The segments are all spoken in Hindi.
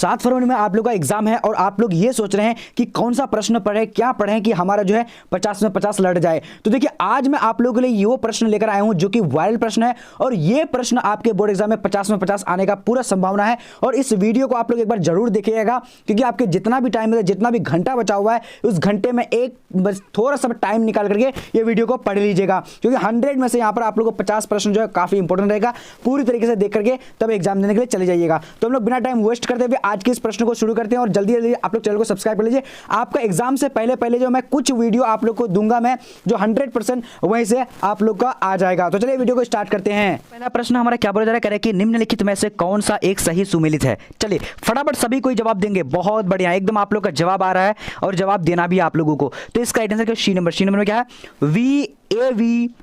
7 फरवरी में आप लोग का एग्जाम है और आप लोग ये सोच रहे हैं कि कौन सा प्रश्न पढ़े, क्या पढ़ें कि हमारा जो है 50 में 50 लड़ जाए। तो देखिए आज मैं आप लोगों के लिए वो प्रश्न लेकर आया हूं जो कि वायरल प्रश्न है और ये प्रश्न आपके बोर्ड एग्जाम में 50 में 50 आने का पूरा संभावना है। और इस वीडियो को आप लोग एक बार जरूर देखिएगा क्योंकि आपके जितना भी टाइम है, जितना भी घंटा बचा हुआ है, उस घंटे में एक बस थोड़ा सा टाइम निकाल करके ये वीडियो को पढ़ लीजिएगा क्योंकि 100 में से यहां पर आप लोग को 50 प्रश्न जो है काफी इंपॉर्टेंट रहेगा। पूरी तरीके से देख करके तब एग्जाम देने के लिए चले जाइएगा। तो हम लोग बिना टाइम वेस्ट करते हुए आज के इस प्रश्न को शुरू करते हैं और जल्दी जल्दी आप लोग चैनल को सब्सक्राइब कर लीजिए। आपका एग्जाम से पहले जो मैं कुछ वीडियो आप लोग को दूंगा मैं जो 100% वहीं से आप लोग का आ जाएगा। तो चलिए वीडियो को स्टार्ट करते हैं। पहला प्रश्न हमारा क्या बोला जा रहा है कि निम्नलिखित में से कौन सा एक सही सुमेलित है। चलिए फटाफट सभी कोई जवाब देंगे। बहुत बढ़िया, एकदम आप लोग का जवाब आ रहा है और जवाब देना भी आप लोगों को। तो इसका राइट आंसर क्या, सी नंबर। सी नंबर में क्या है, V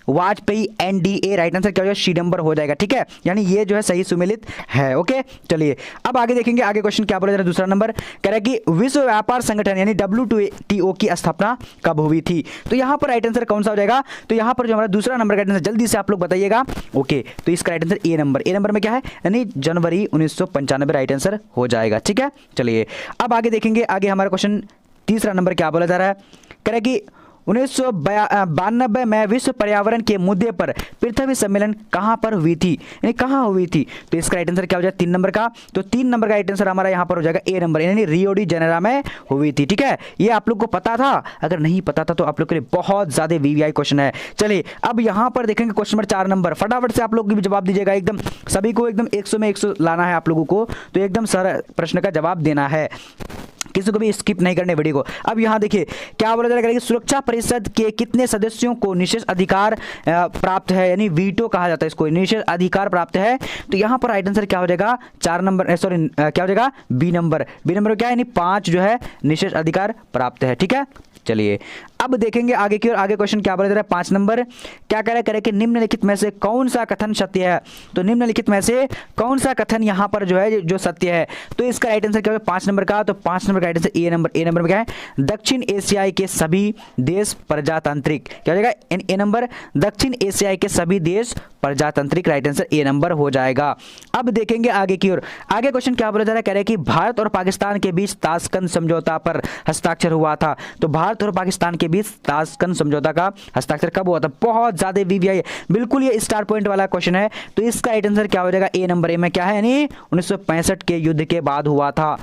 Vajpayee NDA। Right answer क्या हो जाएगा, सी नंबर हो जाएगा। ठीक है, यानी ये जो है सही सुमेलित है। ओके चलिए अब आगे देखेंगे। आगे क्वेश्चन क्या बोला जा रहा है, दूसरा नंबर कह रहा है कि विश्व व्यापार संगठन यानी WTO की स्थापना कब हुई थी। तो यहां पर राइट आंसर कौन सा हो जाएगा, तो यहां पर जो हमारा दूसरा नंबर का राइट आंसर जल्दी से आप लोग बताइएगा। ओके तो इसका right answer A number. A number में क्या है, यानी जनवरी 1995 राइट आंसर हो जाएगा। ठीक है चलिए अब आगे देखेंगे। आगे हमारा क्वेश्चन तीसरा नंबर क्या बोला जा रहा है, कह रहा है कि 1992 में विश्व पर्यावरण के मुद्दे पर पृथ्वी सम्मेलन कहां पर हुई थी, यानी कहां हुई थी। तो इसका राइट आंसर क्या हो जाएगा, 3 नंबर का। तो 3 नंबर का राइट आंसर हमारा यहां पर हो जाएगा ए नंबर, यानी रियो डी जेनेरो में हुई थी। ठीक है, ये आप लोग को पता था, अगर नहीं पता था तो आप लोग के लिए बहुत ज्यादा VVI क्वेश्चन है। चलिए अब यहां पर देखेंगे क्वेश्चन नंबर 4 नंबर। फटाफट से आप लोग भी जवाब दीजिएगा, एकदम सभी को एकदम 100 में 100 लाना है आप लोगों को। तो एकदम सारा प्रश्न का जवाब देना है, किसी को भी स्किप नहीं करने वीडियो को। अब यहां देखिए क्या बोला जा रहा है कि सुरक्षा परिषद के कितने सदस्यों को निषेध अधिकार प्राप्त है, यानी वीटो कहा जाता है इसको, निषेध अधिकार प्राप्त है। तो यहां पर राइट आंसर क्या हो जाएगा, 4 नंबर, सॉरी क्या हो जाएगा, बी नंबर। बी नंबर क्या है, यानी 5 जो है निषेध अधिकार प्राप्त है। ठीक है चलिए अब देखेंगे आगे की ओर। आगे क्वेश्चन क्या बोला जा रहा है, 5 नंबर क्या कह रहा है कि निम्नलिखित में से कौन सा कथन सत्य है। तो निम्नलिखित में से कौन सा कथन यहां पर जो है जो सत्य है। तो इसका राइट आंसर क्या है, 5 नंबर का। तो 5 नंबर का right answer A number. A number में क्या है, दक्षिण एशियाई के सभी देश प्रजातांत्रिक, क्या हो जाएगा ए नंबर, दक्षिण एशियाई के सभी देश प्रजातांत्रिक। राइट आंसर ए नंबर हो जाएगा। अब देखेंगे आगे की ओर। आगे क्वेश्चन क्या बोला जा रहा है, कह रहे हैं कि भारत और पाकिस्तान के बीच ताशकंद समझौता पर हस्ताक्षर हुआ था। तो भारत और पाकिस्तान के बीच ताशकंद समझौता का हस्ताक्षर कब हुआ था। बहुत ज्यादा VVI, बिल्कुल ये स्टार पॉइंट वाला क्वेश्चन है। तो इसका राइट आंसर क्या हो जाएगा, ए नंबर। ए में क्या है, यानी 1965 के युद्ध के बाद हुआ था।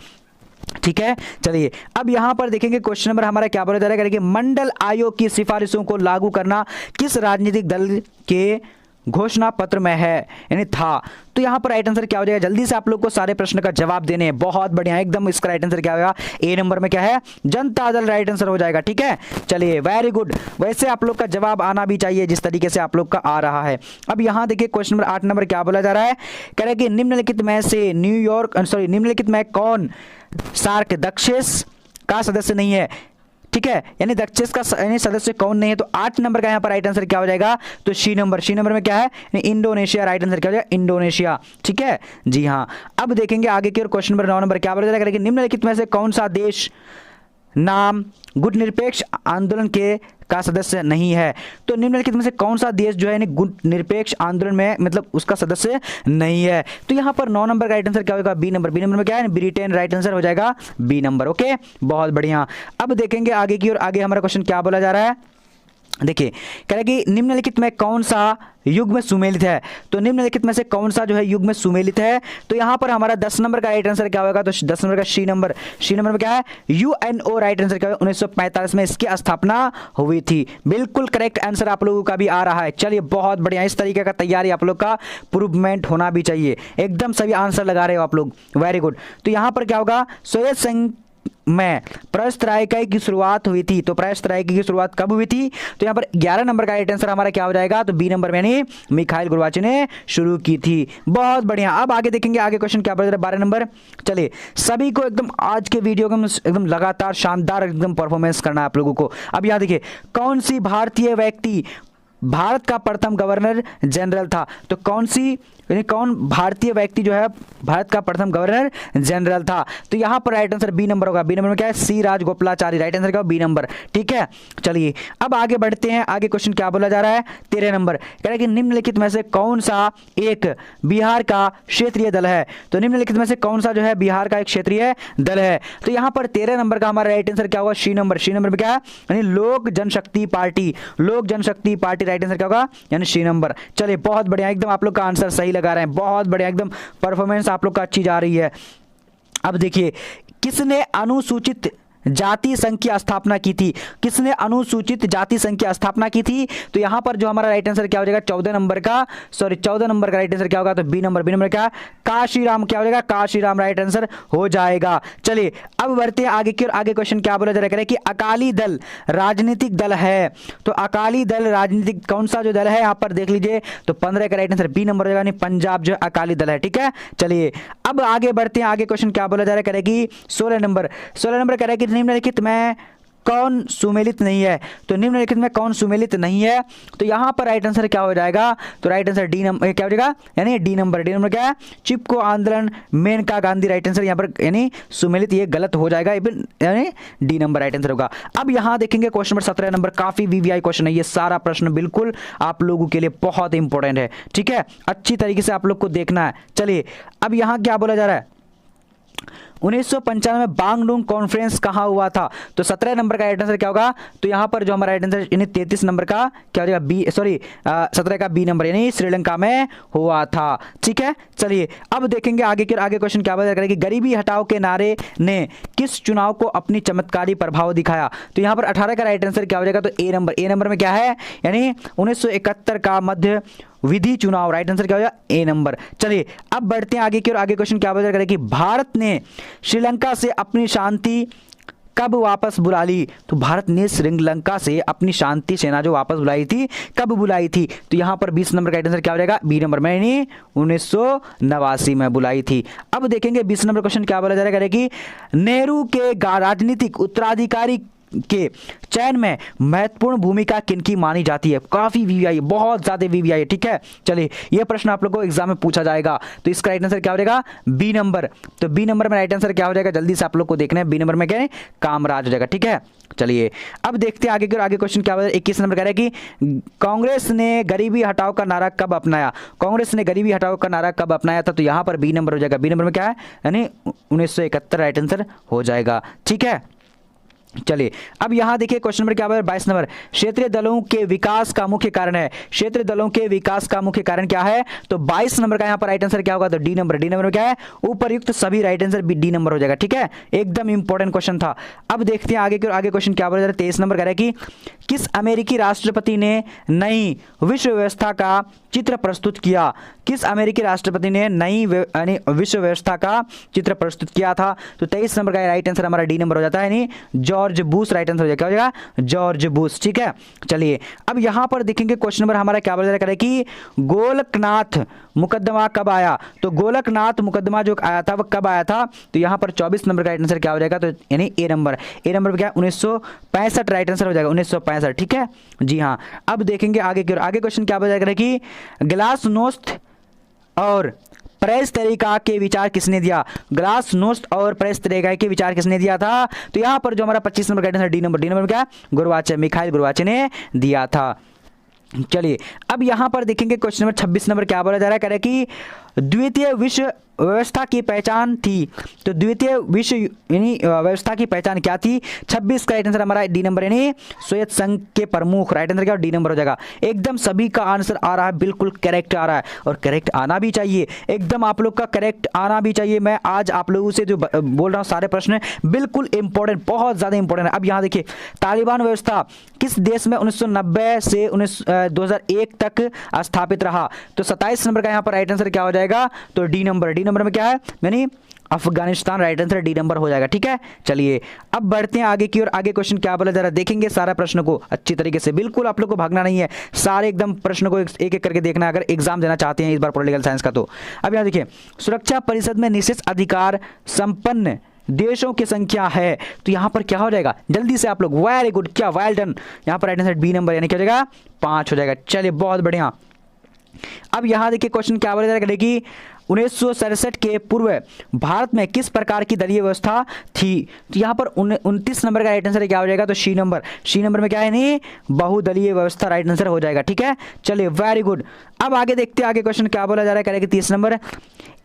ठीक है चलिए अब यहां पर देखेंगे क्वेश्चन नंबर हमारा क्या बोला जा रहा है कि मंडल आयोग की सिफारिशों को लागू करना किस राजनीतिक दल के घोषणा पत्र में है, यानी था। तो यहां पर राइट आंसर क्या हो जाएगा, जल्दी से आप लोग को सारे प्रश्न का जवाब देने हैं। बहुत बढ़िया, एकदम इसका राइट आंसर क्या होगा, ए नंबर में क्या है, जनता दल राइट आंसर हो जाएगा। ठीक है चलिए वेरी गुड। वैसे आप लोग का जवाब आना भी चाहिए जिस तरीके से आप लोग का आ रहा है। अब यहां देखिए क्वेश्चन नंबर 8 नंबर क्या बोला जा रहा है, कह रहा है कि निम्नलिखित में से निम्नलिखित में कौन सार्क दक्षेस का सदस्य नहीं है। ठीक है, यानी दक्षेस का यानी सदस्य कौन नहीं है। तो 8 नंबर का यहां पर राइट आंसर क्या हो जाएगा, तो सी नंबर। सी नंबर में क्या है, इंडोनेशिया। राइट आंसर क्या हो जाएगा, इंडोनेशिया। ठीक है जी हाँ। अब देखेंगे आगे की ओर। क्वेश्चन नंबर 9 नंबर क्या बोला जाएगा कि निम्नलिखित में से कौन सा देश नाम गुटनिरपेक्ष आंदोलन के का सदस्य नहीं है। तो निम्नलिखित में से कौन सा देश जो है गुटनिरपेक्ष आंदोलन में मतलब उसका सदस्य नहीं है। तो यहां पर 9 नंबर का राइट आंसर क्या होगा, बी नंबर। बी नंबर में क्या है, ब्रिटेन। राइट आंसर हो जाएगा बी नंबर। ओके बहुत बढ़िया। अब देखेंगे आगे की ओर। आगे हमारा क्वेश्चन क्या बोला जा रहा है, देखिए कह रहा है कि निम्नलिखित में कौन सा युग में सुमेलित है। तो निम्नलिखित में से कौन सा जो है युग में सुमेलित है। तो यहां पर हमारा 10 नंबर का राइट आंसर क्या होगा, तो 10 नंबर का सी नंबर। सी नंबर में क्या है, UNO। राइट आंसर क्या है, 1945 में इसकी स्थापना हुई थी। बिल्कुल करेक्ट आंसर आप लोगों का भी आ रहा है। चलिए बहुत बढ़िया, इस तरीके का तैयारी आप लोग का प्रूवमेंट होना भी चाहिए। एकदम सभी आंसर लगा रहे हो आप लोग, वेरी गुड। तो यहां पर क्या होगा, सोवियत संघ में प्रस्ताविका की शुरुआत हुई थी। तो प्रस्ताविका की शुरुआत कब हुई थी। तो यहां पर 11 नंबर का राइट आंसर हमारा क्या हो जाएगा, तो बी नंबर में, यानी मिखाइल गोर्बाचेव ने शुरू की थी। बहुत बढ़िया। अब आगे देखेंगे आगे क्वेश्चन क्या बोल रहा है, 12 नंबर। चलिए सभी को एकदम आज के वीडियो में एकदम लगातार शानदार एकदम परफॉर्मेंस करना है आप लोगों को। अब यहां देखिए कौन सी भारतीय व्यक्ति भारत का प्रथम गवर्नर जनरल था। तो कौन सी यानी कौन भारतीय व्यक्ति जो है भारत का प्रथम गवर्नर जनरल था? तो यहाँ पर राइट आंसर बी नंबर होगा। बी नंबर में क्या है? सी राजगोपालाचारी। राइट आंसर क्या होगा? B number. ठीक है, चलिए अब आगे बढ़ते हैं। आगे क्वेश्चन क्या बोला जा रहा है? 13 नंबर कह रहा है कि निम्नलिखित में से कौन सा एक बिहार का क्षेत्रीय दल है? तो निम्नलिखित में से कौन सा जो है बिहार का एक क्षेत्रीय दल है? तो यहाँ पर 13 नंबर का हमारा राइट आंसर क्या होगा? सी नंबर। सी नंबर में क्या है? यानी लोक जनशक्ति पार्टी। लोक जनशक्ति पार्टी राइट आंसर क्या होगा? यानी सी नंबर। चलिए बहुत बढ़िया, एकदम आप लोग का आंसर सही लगा रहे हैं, बहुत बढ़िया, एकदम परफॉर्मेंस आप लोग का अच्छी जा रही है। अब देखिए, किसने अनुसूचित जाति संघ की स्थापना की थी? किसने अनुसूचित जाति संघ की स्थापना की थी? तो यहां पर जो हमारा राइट आंसर क्या हो जाएगा? 14 नंबर का, सॉरी 14 नंबर का राइट आंसर क्या होगा? तो बी नंबर। बी नंबर क्या? काशीराम। क्या हो जाएगा? काशीराम राइट आंसर हो जाएगा। चलिए अब बढ़ते हैं आगे की ओर। आगे क्वेश्चन क्या बोला जा रहा है कि अकाली दल राजनीतिक दल है। तो अकाली दल राजनीतिक कौन सा जो दल है यहां पर देख लीजिए, तो 15 का राइट आंसर बी नंबर हो जाएगा, पंजाब जो अकाली दल है। ठीक है, चलिए अब आगे बढ़ते हैं। आगे क्वेश्चन क्या बोला जा रहा है कि 16 नंबर कह रहा है कि निम्नलिखित में कौन सुमेलित नहीं है? तो निम्नलिखित में कौन सुमेलित नहीं है? तो यहां पर राइट आंसर क्या हो जाएगा? तो राइट आंसर डी नंबर क्या हो जाएगा? यानी डी नंबर। डी नंबर क्या है? चिपको आंदोलन, मेनका गांधी। राइट आंसर यहां पर यानी सुमेलित, ये गलत हो जाएगा, यानी डी नंबर राइट आंसर होगा। अब यहां देखेंगे क्वेश्चन नंबर 17 नंबर, काफी वीवीआई क्वेश्चन है ये सारा प्रश्न, बिल्कुल आप लोगों के लिए बहुत इंपॉर्टेंट है। ठीक है, अच्छी तरीके से आप लोग को देखना है। चलिए अब यहां क्या बोला जा रहा है? 1995 में बांगडुंग कॉन्फ्रेंस कहां हुआ था? तो 17 नंबर का राइट आंसर क्या होगा? तो यहां पर जो हमारा राइट आंसर यानी 33 नंबर का क्या हो जाएगा? बी, सॉरी 17 का बी नंबर, यानी श्रीलंका में हुआ था। ठीक है, चलिए अब देखेंगे आगे क्वेश्चन क्या बता कि गरीबी हटाओ के नारे ने किस चुनाव को अपनी चमत्कारी प्रभाव दिखाया? तो यहां पर 18 का राइट आंसर क्या हो जाएगा? तो ए नंबर। ए नंबर में क्या है? यानी 1971 का मध्य विधि चुनाव। राइट आंसर क्या हो जाएगा? ए नंबर। चलिए अब बढ़ते हैं आगे की ओर। आगे क्वेश्चन क्या बता कि भारत ने श्रीलंका से अपनी शांति कब वापस बुला ली? तो भारत ने श्रीलंका से अपनी शांति सेना जो वापस बुलाई थी, कब बुलाई थी? तो यहां पर 20 नंबर का राइट आंसर क्या हो जाएगा? बी नंबर में, यानी 1989 में बुलाई थी। अब देखेंगे 20 नंबर क्वेश्चन क्या बोला जा रहा है कि नेहरू के राजनीतिक उत्तराधिकारी के चयन में महत्वपूर्ण भूमिका किनकी मानी जाती है? काफी वीवीआई, बहुत ज्यादा वीवीआई है। ठीक है, चलिए ये प्रश्न आप लोग को एग्जाम में पूछा जाएगा, तो इसका राइट आंसर क्या हो जाएगा? B number. तो बी नंबर में राइट आंसर क्या हो जाएगा? जल्दी से आप लोग को देखना है, बी नंबर में क्या है? कामराज हो जाएगा। ठीक है, चलिए अब देखते हैं आगे आगे क्वेश्चन क्या है। 21 नंबर कह रहा है कि कांग्रेस ने गरीबी हटाओ का नारा कब अपनाया? कांग्रेस ने गरीबी हटाओ का नारा कब अपनाया था? तो यहां पर बी नंबर हो जाएगा। बी नंबर में क्या है? यानी 1971 राइट आंसर हो जाएगा। ठीक है, चलिए अब यहां देखिए क्वेश्चन नंबर क्या है? 22 नंबर, क्षेत्रीय दलों के विकास का मुख्य कारण है। क्षेत्रीय दलों के विकास का मुख्य कारण क्या है? तो 22 नंबर का यहां पर राइट आंसर क्या होगा? तो डी नंबर। डी नंबर में क्या है? उपर्युक्त सभी। राइट आंसर डी नंबर हो जाएगा। ठीक है, एकदम इंपॉर्टेंट क्वेश्चन था। अब देखते हैं आगे क्वेश्चन क्या बोला जा रहा है। 23 नंबर कह रहा है कि किस अमेरिकी राष्ट्रपति ने नई विश्व व्यवस्था का चित्र प्रस्तुत किया? किस अमेरिकी राष्ट्रपति ने नई विश्व व्यवस्था का चित्र प्रस्तुत किया था? तो 23 नंबर का राइट आंसर हमारा डी नंबर हो जाता है, यानी जॉर्ज बुश। राइट आंसर हो जाएगा, क्या हो जाएगा? George Bush. ठीक है, चलिए अब यहां पर देखेंगे क्वेश्चन नंबर हमारा क्या बोला जा रहा है कि गोलकनाथ मुकदमा कब आया? तो गोलकनाथ मुकदमा जो आया था वो कब आया था? तो यहां पर 24 नंबर का राइट आंसर क्या हो जाएगा? तो यानी ए नंबर। ए नंबर क्या? 1965 राइट आंसर हो जाएगा, 1965। ठीक है जी हाँ। अब देखेंगे आगे क्वेश्चन क्या बोला जा रहा है कि ग्लासनोस्त और प्रेस तरीका के विचार किसने दिया? ग्लासनोस्त और प्रेस तरीका के विचार किसने दिया था? तो यहां पर जो हमारा 25 नंबर का answer D number. D number में क्या? गोरबाचेव, मिखाइल गोरबाचेव ने दिया था। चलिए अब यहां पर देखेंगे क्वेश्चन नंबर 26 नंबर क्या बोला जा रहा है? कह रहा है कि द्वितीय विश्व व्यवस्था की पहचान थी। तो द्वितीय विश्व यानी व्यवस्था की पहचान क्या थी? 26 का राइट आंसर हमारा डी नंबर, यानी सोवियत संघ के प्रमुख। राइट आंसर क्या? डी नंबर हो जाएगा। एकदम सभी का आंसर आ रहा है, बिल्कुल करेक्ट आ रहा है, और करेक्ट आना भी चाहिए, एकदम आप लोग का करेक्ट आना भी चाहिए। मैं आज आप लोगों से जो बोल रहा हूँ सारे प्रश्न बिल्कुल इंपॉर्टेंट, बहुत ज्यादा इंपॉर्टेंट है। अब यहाँ देखिए, तालिबान व्यवस्था किस देश में 1990 से 2001 तक स्थापित रहा? तो 27 नंबर का यहाँ पर राइट आंसर क्या हो जाएगा? तो डी नंबर। डी नंबर में क्या है? यानी Afghanistan. Right answer D number हो जाएगा। ठीक है, चलिए अब बढ़ते हैं आगे की ओर। आगे क्वेश्चन क्या बोला जरा देखेंगे सारा प्रश्न को अच्छी तरीके से, बिल्कुल आप लोग को भागना नहीं है, सारे एकदम प्रश्न को एक एक करके देखना है अगर एग्जाम देना चाहते हैं इस बार पॉलिटिकल साइंस का। तो अब यहाँ देखिए, सुरक्षा परिषद में निश्चित अधिकार संपन्न देशों की संख्या है। तो यहां पर क्या हो जाएगा? जल्दी से आप लोग, वेरी गुड, क्या वेल डन। यहां पर राइट आंसर बी नंबर, यानी क्या हो जाएगा? 5 हो जाएगा। चलिए बहुत बढ़िया। अब यहां देखिए क्वेश्चन क्या बोला जा कि 1967 के पूर्व भारत में किस प्रकार की दलीय व्यवस्था थी। तो यहाँ पर 29 नंबर का राइट आंसर क्या हो जाएगा, तो सी नंबर में क्या है नहीं, बहुदलीय व्यवस्था राइट आंसर हो जाएगा। ठीक है, चलिए वेरी गुड। अब आगे देखते हैं आगे क्वेश्चन क्या बोला जा रहा है, करेंगे 30 नंबर,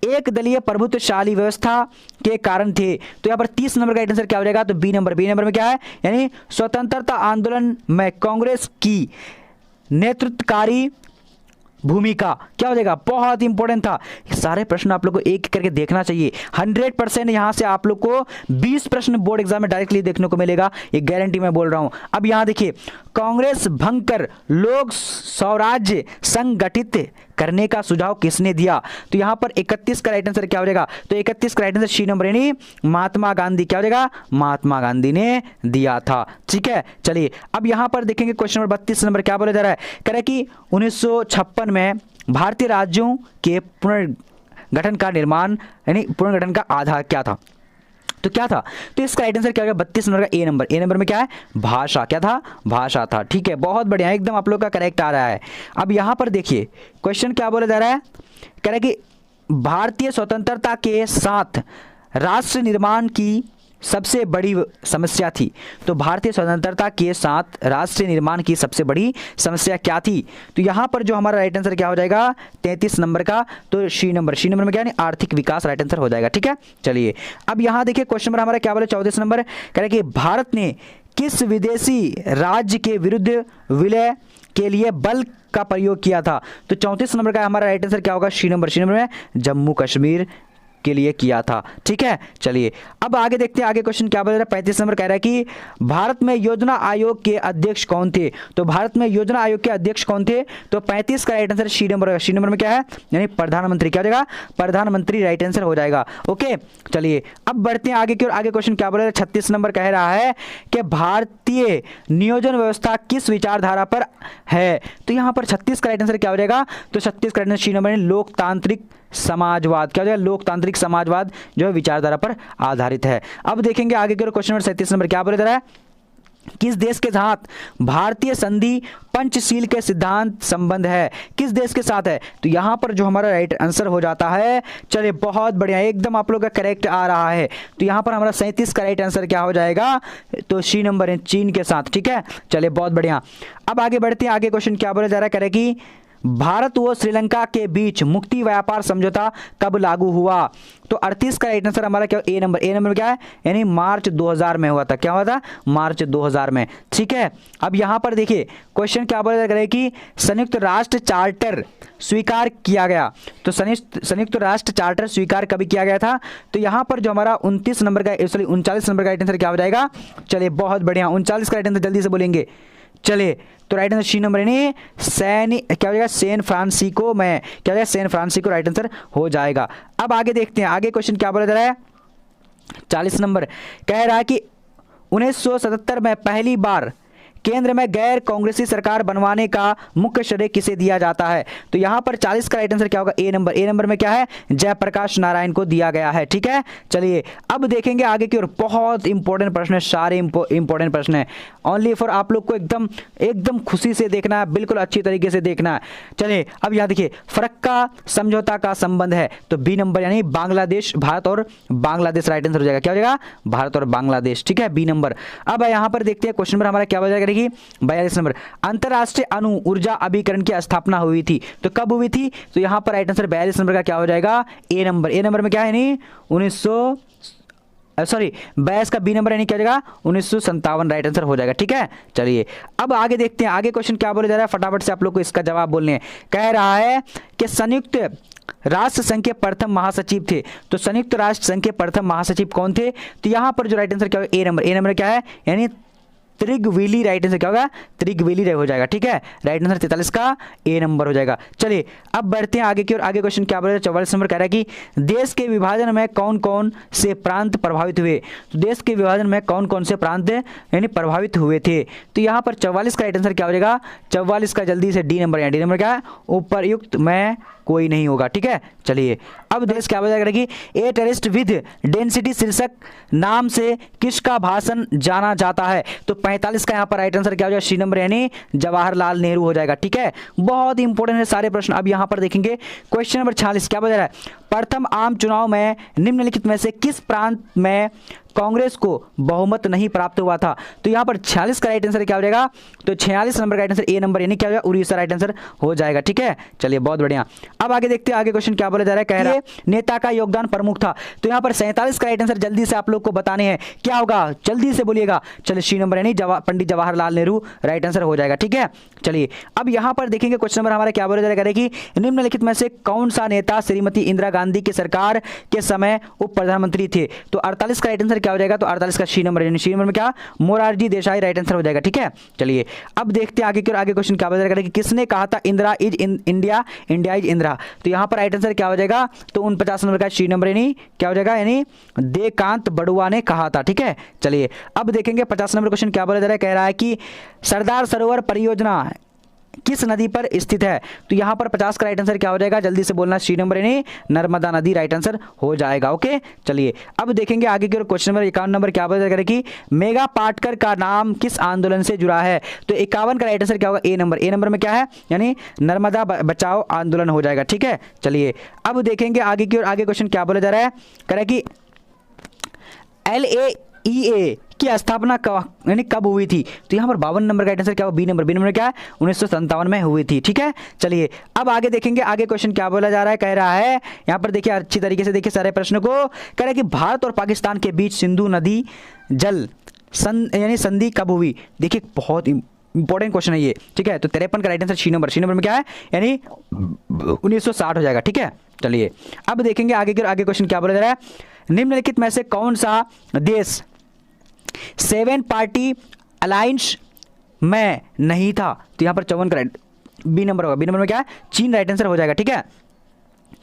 एक दलीय प्रभुत्वशाली व्यवस्था के कारण थे। तो यहाँ पर 30 नंबर का राइट आंसर क्या हो जाएगा, तो बी नंबर में क्या है, यानी स्वतंत्रता आंदोलन में कांग्रेस की नेतृत्वकारी भूमिका क्या हो जाएगा, बहुत इंपॉर्टेंट था। सारे प्रश्न आप लोग को एक करके देखना चाहिए। 100% यहां से आप लोग को 20 प्रश्न बोर्ड एग्जाम में डायरेक्टली देखने को मिलेगा, ये गारंटी मैं बोल रहा हूं। अब यहां देखिए, कांग्रेस भंग कर लोक स्वराज्य संगठित करने का सुझाव किसने दिया। तो यहां पर 31 का राइट आंसर क्या हो जाएगा, तो 31 का राइट आंसर सी नंबर, यानी महात्मा गांधी क्या हो जाएगा, महात्मा गांधी ने दिया था। ठीक है, चलिए अब यहां पर देखेंगे क्वेश्चन नंबर 32 नंबर क्या बोला जा रहा है, कह रहा है कि 1956 में भारतीय राज्यों के पुनर्गठन का निर्माण यानी पुनर्गठन का आधार क्या था। तो क्या था, तो इसका राइट आंसर क्या होगा, 32 नंबर का ए नंबर में क्या है, भाषा, क्या था, भाषा था। ठीक है, बहुत बढ़िया, एकदम आप लोग का करेक्ट आ रहा है। अब यहां पर देखिए क्वेश्चन क्या बोला जा रहा है, कह रहा है कि भारतीय स्वतंत्रता के साथ राष्ट्र निर्माण की सबसे बड़ी समस्या थी। तो भारतीय स्वतंत्रता के साथ राष्ट्र निर्माण की सबसे बड़ी समस्या क्या थी। तो यहां पर जो हमारा राइट आंसर क्या हो जाएगा, 33 नंबर का, तो सी नंबर में क्या है, आर्थिक विकास राइट आंसर हो जाएगा। ठीक है, चलिए अब यहां देखिए क्वेश्चन नंबर हमारा क्या बोले 34 नंबर, कह रहे कि भारत ने किस विदेशी राज्य के विरुद्ध विलय के लिए बल का प्रयोग किया था। तो 34 नंबर का हमारा राइट आंसर क्या होगा, सी नंबर में जम्मू कश्मीर के लिए किया था। ठीक है, चलिए अब आगे देखते हैं आगे क्वेश्चन क्या बोल रहा है, 35 नंबर कह रहा है कि भारत में योजना आयोग के अध्यक्ष कौन थे। तो भारत में योजना आयोग के अध्यक्ष कौन थे, तो 35 का राइट आंसर सी नंबर में क्या है, यानी प्रधानमंत्री, क्या हो जाएगा, प्रधानमंत्री राइट आंसर हो जाएगा। ओके, चलिए अब बढ़ते हैं आगे की ओर। आगे क्वेश्चन क्या बोल रहा है, 36 नंबर कह रहा है कि भारतीय नियोजन व्यवस्था किस विचारधारा पर है। तो यहां पर 36 का राइट आंसर क्या हो जाएगा, तो 36 का राइट आंसर सी नंबर, लोकतांत्रिक समाजवाद, क्या हो जाएगा, लोकतांत्रिक समाजवाद जो है विचारधारा पर आधारित है। अब देखेंगे आगे के क्वेश्चन नंबर 37 नंबर क्या बोला जा रहा है, किस देश के साथ भारतीय संधि पंचशील के सिद्धांत संबंध है, किस देश के साथ है। तो यहां पर जो हमारा राइट आंसर हो जाता है, चलिए बहुत बढ़िया, एकदम आप लोग का करेक्ट आ रहा है। तो यहां पर हमारा 37 का राइट आंसर क्या हो जाएगा, तो सी नंबर है, चीन के साथ। ठीक है, चलिए बहुत बढ़िया। अब आगे बढ़ते हैं, आगे क्वेश्चन क्या बोला जा रहा है, कह रहे कि भारत व श्रीलंका के बीच मुक्ति व्यापार समझौता कब लागू हुआ। तो 38 का राइट आंसर हमारा क्या, ए नंबर क्या है, यानी मार्च 2000 में हुआ था। क्या हुआ था, मार्च 2000 में। ठीक है, अब यहां पर देखिए क्वेश्चन क्या बोला जा रहा है कि संयुक्त राष्ट्र चार्टर स्वीकार किया गया। तो संयुक्त राष्ट्र चार्टर स्वीकार कभी किया गया था। तो यहां पर जो हमारा 29 नंबर का, सॉरी 39 नंबर का राइट आंसर क्या हो जाएगा, चलिए बहुत बढ़िया, 39 का राइट आंसर जल्दी से बोलेंगे। चलिए तो राइट आंसर सी नंबर, यानी क्या हो जाएगा, सैन फ्रांसिस्को में, क्या हो जाएगा, सैन फ्रांसिस्को राइट आंसर हो जाएगा। अब आगे देखते हैं आगे क्वेश्चन क्या बोला जा रहा है, 40 नंबर कह रहा है कि 1977 में पहली बार केंद्र में गैर कांग्रेसी सरकार बनवाने का मुख्य श्रेय किसे दिया जाता है। तो यहां पर 40 का राइट आंसर क्या होगा, ए नंबर में क्या है, जयप्रकाश नारायण को दिया गया है। ठीक है, चलिए अब देखेंगे आगे की ओर, बहुत इंपॉर्टेंट प्रश्न है, सारे इंपॉर्टेंट प्रश्न है, ओनली फॉर आप लोग को एकदम खुशी से देखना है, बिल्कुल अच्छी तरीके से देखना है। चलिए अब यहां देखिए, फरक्का समझौता का संबंध है, तो बी नंबर, यानी बांग्लादेश, भारत और बांग्लादेश राइट आंसर हो जाएगा। क्या हो जाएगा, भारत और बांग्लादेश। ठीक है, बी नंबर। अब यहां पर देखते हैं क्वेश्चन नंबर हमारा क्या हो जाएगा, 42 नंबर, अंतरराष्ट्रीय अणु ऊर्जा अभिकरण की स्थापना हुई थी। तो कब हुई थी, तो यहां पर राइट आंसर 42 नंबर का क्या हो जाएगा, ए नंबर में क्या है, नहीं 22 का बी नंबर, यानी क्या हो जाएगा, 1957 राइट आंसर हो जाएगा। ठीक है, चलिए अब आगे देखते हैं आगे क्वेश्चन क्या बोले जा रहा है, फटाफट से आप लोग को इसका जवाब बोलने हैं। कह रहा है कि संयुक्त राष्ट्र संघ के प्रथम महासचिव थे। तो संयुक्त राष्ट्र संघ के प्रथम महासचिव कौन थे। तो यहां पर जो राइट आंसर क्या होगा, ए नंबर क्या है, यानी त्रिगवेली राइट आंसर क्या होगा, त्रिगवेली हो जाएगा। ठीक है, राइट आंसर 43 का ए नंबर हो जाएगा। चलिए अब बढ़ते हैं आगे की ओर। आगे क्वेश्चन क्या बोल रहा है, 44 नंबर कह रहा है कि देश के विभाजन में कौन कौन से प्रांत प्रभावित हुए। तो देश के विभाजन में कौन कौन से प्रांत यानी प्रभावित हुए थे। तो यहाँ पर 44 का राइट आंसर क्या हो जाएगा, 44 का जल्दी से डी नंबर क्या है, उपर्युक्त में कोई नहीं होगा। ठीक है, चलिए अब देश क्या बता कि ए टेररिस्ट विद डेंसिटी शीर्षक नाम से किसका भाषण जाना जाता है। तो 45 का यहाँ पर राइट आंसर क्या हो जाएगा, सी नंबर यानी जवाहरलाल नेहरू हो जाएगा। ठीक है, बहुत इंपॉर्टेंट है सारे प्रश्न। अब यहाँ पर देखेंगे क्वेश्चन नंबर 46 क्या बता रहा है, प्रथम आम चुनाव में निम्नलिखित में से किस प्रांत में कांग्रेस को बहुमत नहीं प्राप्त हुआ था। तो यहाँ पर 46 का राइट आंसर क्या हो जाएगा, तो 46 नंबर का राइट आंसर ए नंबर यानी क्या हो जाएगा, उड़ीसा राइट आंसर हो जाएगा। ठीक है, चलिए बहुत बढ़िया। अब आगे देखते हैं आगे क्वेश्चन क्या बोला जा रहा है, कह रहा है नेता का योगदान प्रमुख था। तो यहाँ पर 47 का राइट आंसर जल्दी से आप लोग को बताने हैं, क्या होगा जल्दी से बोलिएगा। चलिए सी नंबर यानी पंडित जवाहरलाल नेहरू राइट आंसर हो जाएगा। ठीक है, चलिए अब यहाँ पर देखेंगे क्वेश्चन नंबर हमारा क्या बोला जा रहा है कि निम्नलिखित में से कौन सा नेता श्रीमती इंदिरा गांधी की सरकार के समय उप प्रधानमंत्री थे। तो 48 का राइट आंसर क्या हो जाएगा, तो 48 का सी नंबर यानी सी नंबर में क्या, मोरारजी देसाई राइट आंसर हो जाएगा। ठीक है, चलिए अब देखते हैं आगे की आगे क्वेश्चन क्या बता कि किसने कहा था Indira is India, India is Indira. तो यहाँ पर राइट आंसर क्या हो जाएगा, तो 49 नंबर का सी नंबर यानी क्या हो जाएगा, यानी देकांत बड़ुआ ने कहा था। ठीक है, चलिए अब देखेंगे 50 नंबर क्वेश्चन क्या बोला जा रहा है, कह रहा है कि सरदार सरोवर परियोजना किस नदी पर स्थित है। तो यहाँ पर 50 का राइट आंसर क्या हो जाएगा, जल्दी से बोलना, सी नंबर यानी नर्मदा नदी राइट आंसर हो जाएगा। ओके, चलिए अब देखेंगे आगे की क्वेश्चन नंबर 51 नंबर क्या बता करें कि मेगा पाटकर का नाम किस आंदोलन से जुड़ा है। तो 51 का राइट आंसर क्या होगा, ए नंबर, ए नंबर में क्या है, यानी नर्मदा बचाओ आंदोलन हो जाएगा। ठीक है, चलिए अब देखेंगे आगे की आगे क्वेश्चन क्या बोला जा रहा है, करें कि LAEA की स्थापना यानी कब हुई थी। तो यहाँ पर 52 नंबर का आंसर क्या होगा, बी नंबर, बी नंबर क्या है, 1957 में हुई थी। ठीक है, चलिए अब आगे देखेंगे आगे क्वेश्चन क्या बोला जा रहा है, कह रहा है यहाँ पर देखिए अच्छी तरीके से देखिए सारे प्रश्न को, कह रहा है कि भारत और पाकिस्तान के बीच सिंधु नदी जल यानी संधि कब हुई। देखिए बहुत इंपॉर्टेंट क्वेश्चन है ये। ठीक है, तो 53 का right answer C number, C number में क्या है, यानी 1960 हो जाएगा। ठीक है, चलिए अब देखेंगे आगे क्वेश्चन क्या बोला जा रहा है, निम्नलिखित में से कौन सा देश 7 पार्टी अलायंस में नहीं था। तो यहाँ पर 54 का राइट बी नंबर होगा, बी नंबर में क्या है, चीन राइट आंसर हो जाएगा। ठीक है,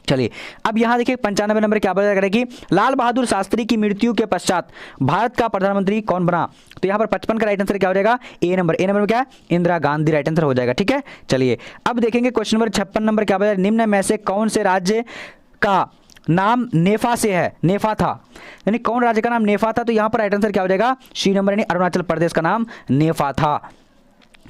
चलिए अब यहाँ देखिए 95 नंबर क्या बता करें कि लाल बहादुर शास्त्री की मृत्यु के पश्चात भारत का प्रधानमंत्री कौन बना। तो यहाँ पर 55 का राइट आंसर क्या हो जाएगा, ए नंबर, ए नंबर में क्या है, इंदिरा गांधी राइट आंसर हो जाएगा। ठीक है, चलिए अब देखेंगे क्वेश्चन नंबर 56 नंबर क्या बता, निम्न में से कौन से राज्य का नाम नेफा से है, नेफा था, यानी कौन राज्य का नाम नेफा था। तो यहाँ पर राइट आंसर क्या हो जाएगा, सी नंबर यानी अरुणाचल प्रदेश का नाम नेफा था।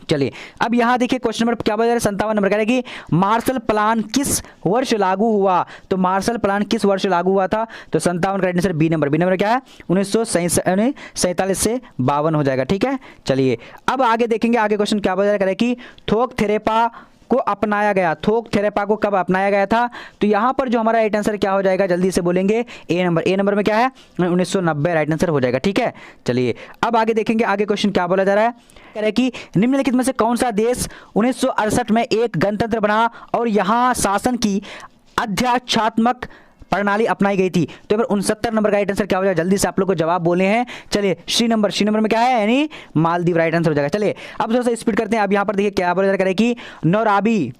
चलिए अब यहाँ देखिए क्वेश्चन नंबर क्या बता रहे, 57 नंबर कह रहे कि मार्शल प्लान किस वर्ष लागू हुआ। तो मार्शल प्लान किस वर्ष लागू हुआ था। तो 57 का right answer B number, B number क्या है, 1947 से 52 हो जाएगा। ठीक है, चलिए अब आगे देखेंगे आगे क्वेश्चन क्या बता रहे कि थोक थेरेपा को अपनाया गया, थोक थेरेपा को कब अपनाया गया था। तो यहाँ पर जो हमारा राइट आंसर क्या हो जाएगा, जल्दी से बोलेंगे, ए नंबर, ए नंबर में क्या है, 1990 राइट आंसर हो जाएगा। ठीक है, चलिए अब आगे देखेंगे आगे क्वेश्चन क्या बोला जा रहा है, कह रहा है कि निम्नलिखित में से कौन सा देश 1968 में एक गणतंत्र बना और यहाँ शासन की अध्याक्षात्मक प्रणाली अपनाई गई थी। तो अगर 69 नंबर का राइट आंसर क्या हो जाएगा, जल्दी से आप लोग को जवाब बोले हैं। चलिए सी नंबर, सी नंबर में क्या है, यानी मालदीव राइट आंसर हो जाएगा। चलिए अब थोड़ा सा स्पीड करते हैं। अब यहाँ पर देखिए क्या बोला जा रहा है कि नौराबी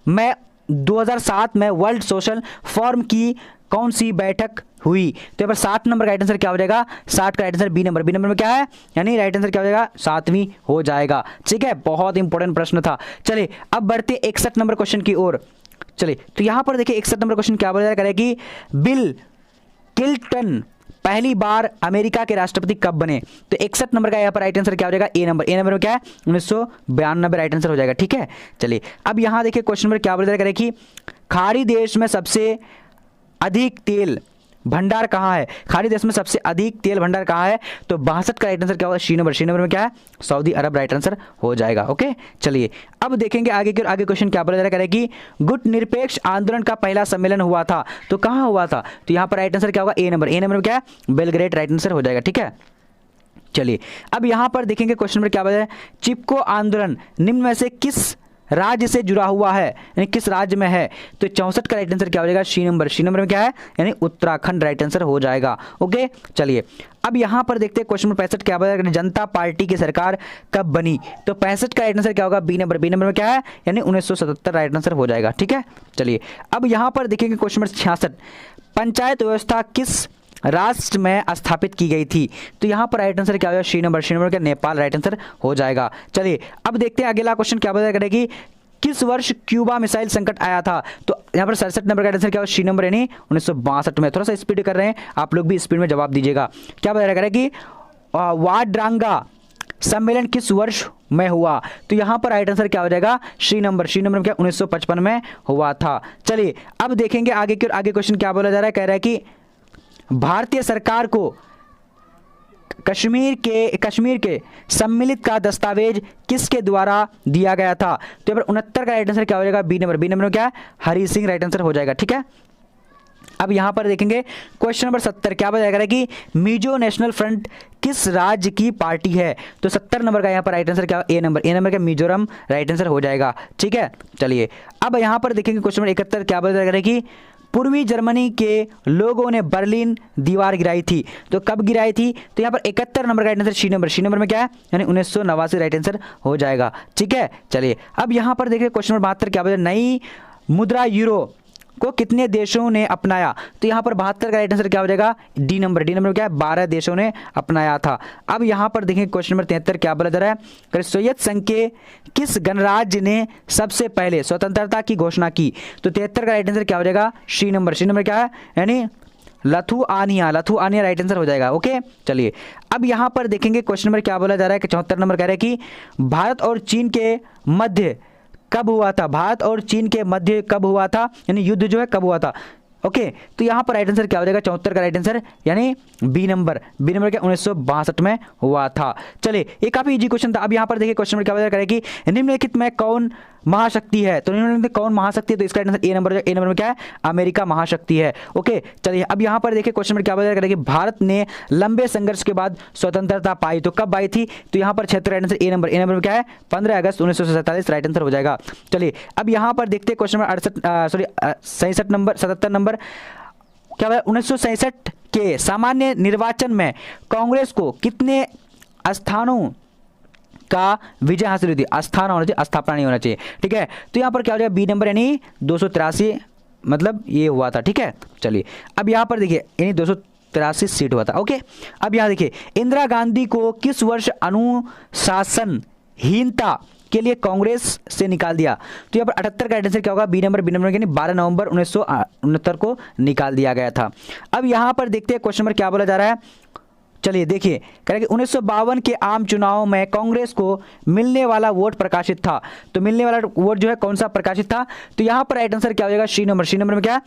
में 2007 में वर्ल्ड सोशल फोरम की कौन सी बैठक हुई। तो यहाँ पर 7 नंबर का राइट आंसर क्या हो जाएगा, 60 का right answer B number, B number में क्या है, यानी राइट आंसर क्या हो जाएगा, 7वीं हो जाएगा। ठीक है, बहुत इंपॉर्टेंट प्रश्न था। चलिए अब बढ़ते 61 नंबर क्वेश्चन की ओर। चलिए तो यहाँ पर देखिए 61 नंबर क्वेश्चन क्या बोला जा रहा है कि बिल क्लिंटन पहली बार अमेरिका के राष्ट्रपति कब बने। तो 61 नंबर का यहाँ पर राइट आंसर क्या हो जाएगा, ए नंबर, ए नंबर में क्या है, 1992 राइट आंसर हो जाएगा। ठीक है, चलिए अब यहाँ देखिए क्वेश्चन नंबर क्या बोला जा रहा है कि खाड़ी देश में सबसे अधिक तेल भंडार कहाँ है। खाड़ी देश में सबसे अधिक तेल भंडार कहाँ है। तो 62 का राइट आंसर क्या होगा, सी नंबर, सी नंबर में क्या है, सऊदी अरब राइट आंसर हो जाएगा। ओके, चलिए अब देखेंगे आगे क्वेश्चन क्या बोला जा रहा है कि गुट निरपेक्ष आंदोलन का पहला सम्मेलन हुआ था। तो कहाँ हुआ था। तो यहाँ पर राइट आंसर क्या होगा, ए नंबर, ए नंबर में क्या है, बेलग्रेड राइट आंसर हो जाएगा। ठीक है, चलिए अब यहाँ पर देखेंगे क्वेश्चन नंबर क्या बोला है, चिपको आंदोलन निम्न में से किस राज्य से जुड़ा हुआ है, यानी किस राज्य में है। तो 64 का राइट आंसर क्या हो जाएगा, सी नंबर, सी नंबर में क्या है, यानी उत्तराखंड राइट आंसर हो जाएगा। ओके, चलिए अब यहाँ पर देखते हैं क्वेश्चन नंबर 65 क्या बोला, जनता पार्टी की सरकार कब बनी। तो 65 का राइट आंसर क्या होगा, बी नंबर, बी नंबर में क्या है, यानी 1977 राइट आंसर हो जाएगा। ठीक है, चलिए अब यहाँ पर देखेंगे क्वेश्चन नंबर 66, पंचायत व्यवस्था किस राष्ट्र में स्थापित की गई थी। तो यहाँ पर राइट आंसर क्या होगा, सी नंबर, सी नंबर क्या, नेपाल राइट आंसर हो जाएगा। चलिए अब देखते हैं अगला क्वेश्चन क्या बता करेगी, किस वर्ष क्यूबा मिसाइल संकट आया था? तो यहाँ पर 67 नंबर का आंसर क्या होगा? सी नंबर यानी 1962 में। थोड़ा सा स्पीड कर रहे हैं आप लोग भी, स्पीड में जवाब दीजिएगा। क्या बताया जा रहा है कि वाड्रांगा सम्मेलन किस वर्ष में हुआ? तो यहां पर राइट आंसर क्या हो जाएगा? सी नंबर में क्या 1955 में हुआ था। चलिए अब देखेंगे आगे की, आगे क्वेश्चन क्या बोला जा रहा है, कह रहा है कि भारतीय सरकार को कश्मीर के सम्मिलित का दस्तावेज किसके द्वारा दिया गया था? तो यहाँ पर 69 का राइट आंसर क्या हो जाएगा? बी नंबर में क्या है? हरि सिंह राइट आंसर हो जाएगा। ठीक है, अब यहां पर देखेंगे क्वेश्चन नंबर 70 क्या बताया गया कि मिजो नेशनल फ्रंट किस राज्य की पार्टी है? तो 70 नंबर का यहां पर राइट आंसर क्या? ए नंबर का मिजोरम राइट आंसर हो जाएगा। ठीक है, चलिए अब यहां पर देखेंगे क्वेश्चन नंबर 71 क्या बताया गया कि पूर्वी जर्मनी के लोगों ने बर्लिन दीवार गिराई थी। तो कब गिराई थी? तो यहाँ पर 71 नंबर का राइट आंसर सी नंबर में क्या है? यानी 1989 राइट आंसर हो जाएगा। ठीक है, चलिए अब यहाँ पर देखिए क्वेश्चन नंबर 72 क्या बताया, नई मुद्रा यूरो को कितने देशों ने अपनाया? तो यहाँ पर 72 का राइट आंसर क्या हो जाएगा? डी नंबर में क्या है? 12 देशों ने अपनाया था। अब यहाँ पर देखें क्वेश्चन नंबर 73 क्या बोला जा रहा है, सोवियत संघ के किस गणराज्य ने सबसे पहले स्वतंत्रता की घोषणा की? तो 73 का राइट आंसर क्या हो जाएगा? सी नंबर क्या है? यानी लिथुआनिया राइट आंसर हो जाएगा। ओके, चलिए अब यहाँ पर देखेंगे क्वेश्चन नंबर क्या बोला जा रहा है कि 74 नंबर कह रहा है कि भारत और चीन के मध्य कब हुआ था? भारत और चीन के मध्य कब हुआ था, यानी युद्ध जो है कब हुआ था? ओके, तो यहाँ पर राइट आंसर क्या हो जाएगा? 74 का राइट आंसर यानी बी नंबर क्या 1962 में हुआ था। चलिए ये काफी इजी क्वेश्चन था। अब यहाँ पर देखिए क्वेश्चन नंबर क्या बताया करेगी, निम्नलिखित में कौन महाशक्ति है? तो निम्नलिखित में कौन महाशक्ति है? तो इसका आंसर ए नंबर में क्या है? अमेरिका महाशक्ति है। ओके, चलिए अब यहाँ पर देखिए क्वेश्चन नंबर क्या बताया करेगी, भारत ने लंबे संघर्ष के बाद स्वतंत्रता पाई, तो कब आई थी? तो यहाँ पर 76 राइट आंसर ए नंबर में क्या है? 15 अगस्त 1947 राइट आंसर हो जाएगा। चलिए अब यहाँ पर देखते हैं क्वेश्चन नंबर 77 नंबर क्या बताया, 1967 के सामान्य निर्वाचन में कांग्रेस को कितने स्थानों का विजय हासिल हुई थी? स्थान होना चाहिए, स्थापना नहीं होना चाहिए। ठीक है, तो यहाँ पर क्या हो जाएगा? बी नंबर यानी 283 मतलब ये हुआ था। ठीक है, चलिए अब यहाँ पर देखिए यानी 283 सीट हुआ था। ओके, अब यहाँ देखिए इंदिरा गांधी को किस वर्ष अनुशासनहीनता के लिए कांग्रेस से निकाल दिया? तो यहाँ पर 78 का आंसर क्या होगा? बी नंबर यानी 12 नवंबर 1969 को निकाल दिया गया था। अब यहाँ पर देखते हैं क्वेश्चन नंबर क्या बोला जा रहा है। चलिए देखिए कह रहे कि 1952 के आम चुनाव में कांग्रेस को मिलने वाला वोट प्रकाशित था। तो मिलने वाला वोट जो है कौन सा प्रकाशित था? तो यहाँ पर राइट आंसर क्या हो जाएगा? सी नंबर में क्या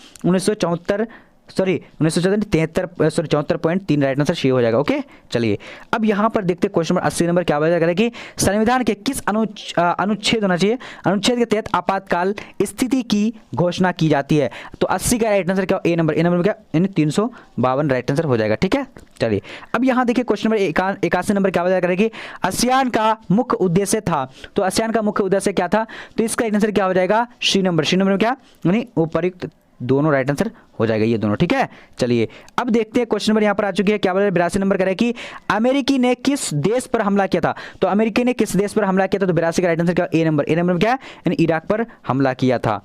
74.3 राइट आंसर सी हो जाएगा। ओके, चलिए अब यहाँ पर देखते हैं क्वेश्चन नंबर 80 नंबर क्या बताया करें कि संविधान के किस अनुच्छेद होना चाहिए? अनुच्छेद के तहत आपातकाल स्थिति की घोषणा की जाती है। तो 80 का राइट आंसर क्या? ए नंबर में क्या यानी 352 राइट आंसर हो जाएगा। ठीक है, चलिए अब यहाँ देखिए क्वेश्चन नंबर 81 नंबर क्या बताया करें कि आसियान का मुख्य उद्देश्य था। तो आसियान का मुख्य उद्देश्य क्या था? तो इसका राइट आंसर क्या हो जाएगा? सी नंबर में क्या यानी उपयुक्त दोनों राइट आंसर हो जाएगा ये दोनों। ठीक है, चलिए अब देखते हैं क्वेश्चन नंबर यहाँ पर आ चुकी है क्या बोला 82 नंबर कह रहा है कि अमेरिकी ने किस देश पर हमला किया था? तो अमेरिकी ने किस देश पर हमला किया था? तो 82 का राइट आंसर क्या? ए नंबर में क्या यानी इराक पर हमला किया था।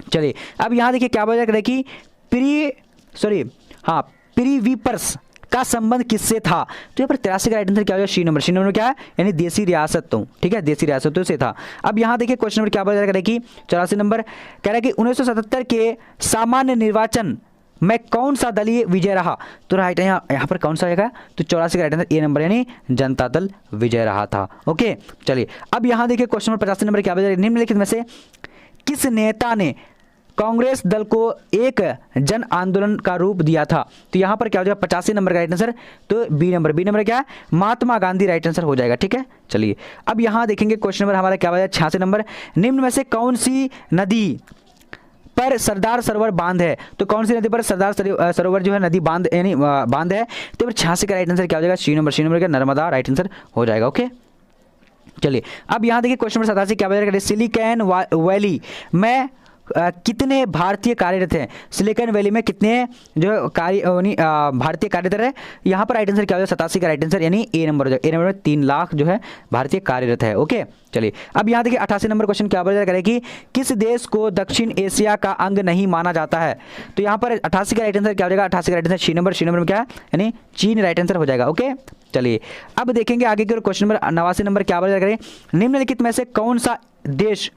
चलिए अब यहाँ देखिए क्या बोला कह रहा है कि प्रीवीपर्स का संबंध किससे था? तो यहाँ पर 83 का राइट आंसर क्या हो जाएगा? सी नंबर क्या है यानी देसी रियासतों। ठीक है, देसी रियासतों से था। अब यहाँ देखिए क्वेश्चन नंबर क्या बोला जा रहा है कि 84 नंबर कह रहा है कि 1977 के सामान्य निर्वाचन में कौन सा दलीय विजय रहा? तो राइट यहाँ पर कौन सा आएगा? तो 84 का राइट आंसर ए नंबर यानी जनता दल विजय रहा था। ओके, चलिए अब यहाँ देखिए क्वेश्चन नंबर 85 नंबर क्या बोला जा रहा है, निम्नलिखित में से किस नेता ने कांग्रेस दल को एक जन आंदोलन का रूप दिया था? तो यहाँ पर क्या हो जाएगा? 85 नंबर का राइट आंसर तो बी नंबर क्या है? महात्मा गांधी राइट आंसर हो जाएगा। ठीक है, चलिए अब यहाँ देखेंगे क्वेश्चन नंबर हमारा क्या हो जाएगा 86 नंबर, निम्न में से कौन सी नदी पर सरदार सरोवर बांध है? तो कौन सी नदी पर सरदार सरोवर जो है नदी बांध यानी बांध है? तो 86 का राइट आंसर क्या हो जाएगा? सी नंबर क्या नर्मदा राइट आंसर हो जाएगा। ओके, चलिए अब यहाँ देखिए क्वेश्चन नंबर 87 क्या बताया? सिलिकॉन वैली में कितने भारतीय कार्यरत हैं? सिलिकॉन वैली में कितने जो भारतीय कार्यरत है? यहाँ पर राइट आंसर क्या हो जाएगा? 87 का राइट आंसर यानी ए नंबर में 3 लाख जो है भारतीय कार्यरत है। ओके, चलिए अब यहाँ देखिए 88 नंबर क्वेश्चन क्या बोला करें कि किस देश को दक्षिण एशिया का अंग नहीं माना जाता है? तो यहाँ पर 88 का राइट आंसर क्या हो जाएगा? 88 का राइट आंसर सी नंबर में क्या है यानी चीन राइट आंसर हो जाएगा। ओके, चलिए अब देखेंगे आगे के क्वेश्चन नंबर 89 नंबर क्या बोला करें, निम्नलिखित में से कौन सा देश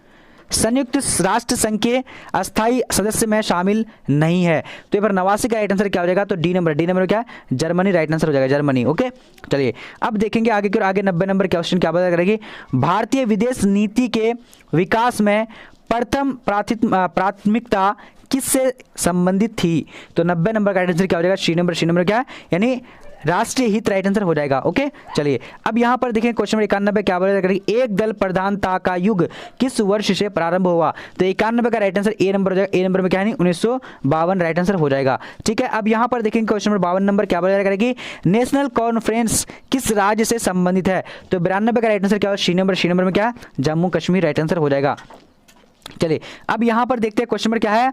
संयुक्त राष्ट्र संघ के अस्थायी सदस्य में शामिल नहीं है। तो ये पर 89 का राइट आंसर क्या हो जाएगा, तो डी नंबर क्या है, जर्मनी राइट आंसर हो जाएगा, जर्मनी। ओके चलिए अब देखेंगे आगे की ओर। आगे 90 नंबर क्वेश्चन क्या बता करेगी, भारतीय विदेश नीति के विकास में प्रथम प्राथमिकता किससे संबंधित थी। तो 90 नंबर का राइट आंसर क्या हो जाएगा, सी नंबर क्या है, यानी राष्ट्रीय हित राइट आंसर हो जाएगा। ओके चलिए अब यहां पर देखें क्वेश्चन नंबर 91 क्या बोला जाएगा, एक दल प्रधानता का युग किस वर्ष से प्रारंभ हुआ। तो 91 का राइट आंसर ए नंबर हो जाएगा, ए नंबर में क्या है 1952 राइट आंसर हो जाएगा। ठीक है अब यहां पर देखेंगे क्वेश्चन नंबर 52 नंबर क्या बोला जाएगा, नेशनल कॉन्फ्रेंस किस राज्य से संबंधित है। तो 92 का राइट आंसर क्या होगा, सी नंबर में क्या है, जम्मू कश्मीर राइट आंसर हो जाएगा। चलिए अब यहां पर देखते हैं क्वेश्चन नंबर क्या है,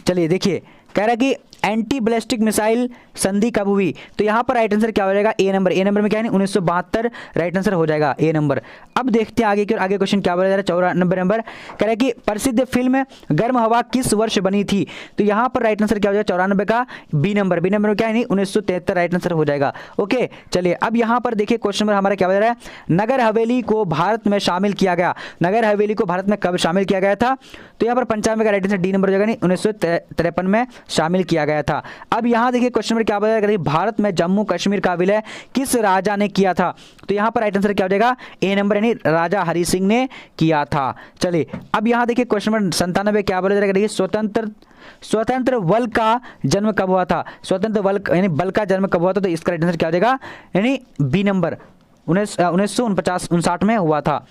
चलिए देखिए कह रहा है कि एंटी बैलिस्टिक मिसाइल संधि कब हुई। तो यहां पर राइट आंसर क्या हो जाएगा, ए नंबर में क्या है 1972 राइट आंसर हो जाएगा, ए नंबर। अब देखते हैं आगे की, आगे क्वेश्चन क्या बोला जा रहा है, 94 नंबर कह रहा है कि प्रसिद्ध फिल्म गर्म हवा किस वर्ष बनी थी। तो यहां पर राइट आंसर क्या हो जाएगा, 94 का बी नंबर में क्या है नहीं 1973 राइट आंसर हो जाएगा। ओके चलिए अब यहां पर देखिए क्वेश्चन नंबर हमारा क्या बता रहा है, नगर हवेली को भारत में शामिल किया गया, नगर हवेली को भारत में कब शामिल किया गया था। तो यहाँ पर 95 का राइट आंसर डी नंबर हो जाएगा, नहीं 1953 में शामिल किया गया था। अब यहां देखिए क्वेश्चन नंबर क्या बता रहा है, भारत में जम्मू कश्मीर का विलय किस राजा ने किया था। तो यहां पर राइट आंसर क्या हो जाएगा, ए नंबर यानी राजा हरि सिंह ने किया था। चलिए अब यहां देखिए क्वेश्चन नंबर 97 क्या बोला जाएगा, स्वतंत्र बल का जन्म कब हुआ था। स्वतंत्र बल यानी बल का जन्म कब हुआ था। तो इसका राइट आंसर क्या हो जाएगा, यानी बी नंबर 1959 में हुआ था।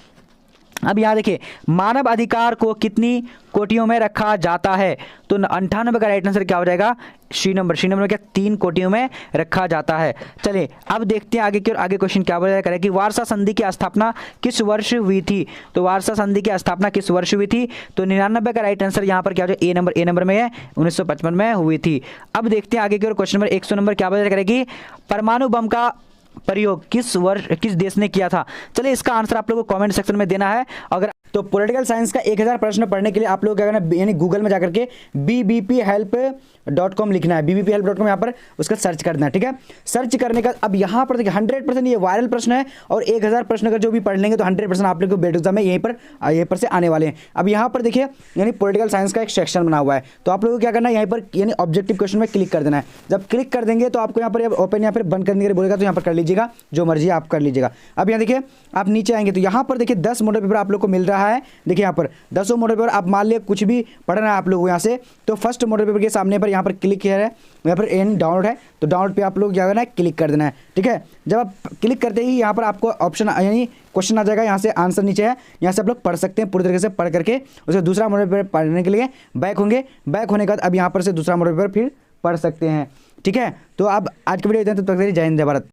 अब यहाँ देखिए मानव अधिकार को कितनी कोटियों में रखा जाता है। तो 98 का राइट आंसर क्या हो जाएगा, सी नंबर में क्या 3 कोटियों में रखा जाता है। चलिए अब देखते हैं आगे की, आगे क्वेश्चन क्या बोला जाएगा कि वार्सा संधि की स्थापना किस वर्ष हुई थी। तो वार्सा संधि की स्थापना किस वर्ष हुई थी। तो 99 का राइट आंसर यहाँ पर क्या हो जाएगा, ए नंबर में है 1955 में हुई थी। अब देखते हैं आगे की ओर क्वेश्चन नंबर 100 नंबर क्या बोला जाएगा कि परमाणु बम का प्रयोग किस देश ने किया था। चलिए इसका आंसर आप लोगों को कमेंट सेक्शन में देना है। अगर तो पॉलिटिकल साइंस का 1000 प्रश्न पढ़ने के लिए आप लोग क्या करना है, यानी गूगल में जाकर के bbphelp.com लिखना है, bbphelp.com यहाँ पर उसका सर्च करना है। ठीक है सर्च करने का अब यहाँ पर देखिए 100% ये वायरल प्रश्न है और 1000 प्रश्न अगर जो भी पढ़ लेंगे तो 100% आप लोग को बेट एग्जाम में यहीं पर से आने वाले हैं। अब यहाँ पर देखिए यानी पॉलिटिकल साइंस का एक सेक्शन बना हुआ है, तो आप लोगों को क्या करना है यहाँ पर यानी ऑब्जेक्टिव क्वेश्चन में क्लिक कर देना है। जब क्लिक कर देंगे तो आपको यहाँ पर ओपन यहाँ पर बंद करने के लिए बोलेगा, तो यहाँ पर कर लीजिएगा, जो मर्जी आप कर लीजिएगा। अब यहाँ देखिए आप नीचे आएंगे तो यहाँ पर देखिए 10 मॉडल पेपर आप लोग को मिल रहा है। देखिए यहाँ पर 10 मॉडल पेपर आप मान लिया कुछ भी पढ़ना है आप लोगों को यहाँ से, तो फर्स्ट मॉडल पेपर के सामने पर यहाँ पर क्लिक किया है, यहाँ पर एन डाउनलोड है, तो डाउनलोड पे आप लोग क्या करना है, क्लिक कर देना है। ठीक है जब आप क्लिक करते ही यहाँ पर आपको ऑप्शन यानी क्वेश्चन आ जाएगा, यहाँ से आंसर नीचे है, यहाँ से आप लोग पढ़ सकते हैं पूरी तरीके से पढ़ करके। उसके दूसरा मॉडल पेपर पढ़ने के लिए बैक होंगे, बैक होने के बाद अब यहाँ पर से दूसरा मॉडल पेपर फिर पढ़ सकते हैं। ठीक है तो अब आज के वीडियो इतना, तब तक जय हिंद जय भारत।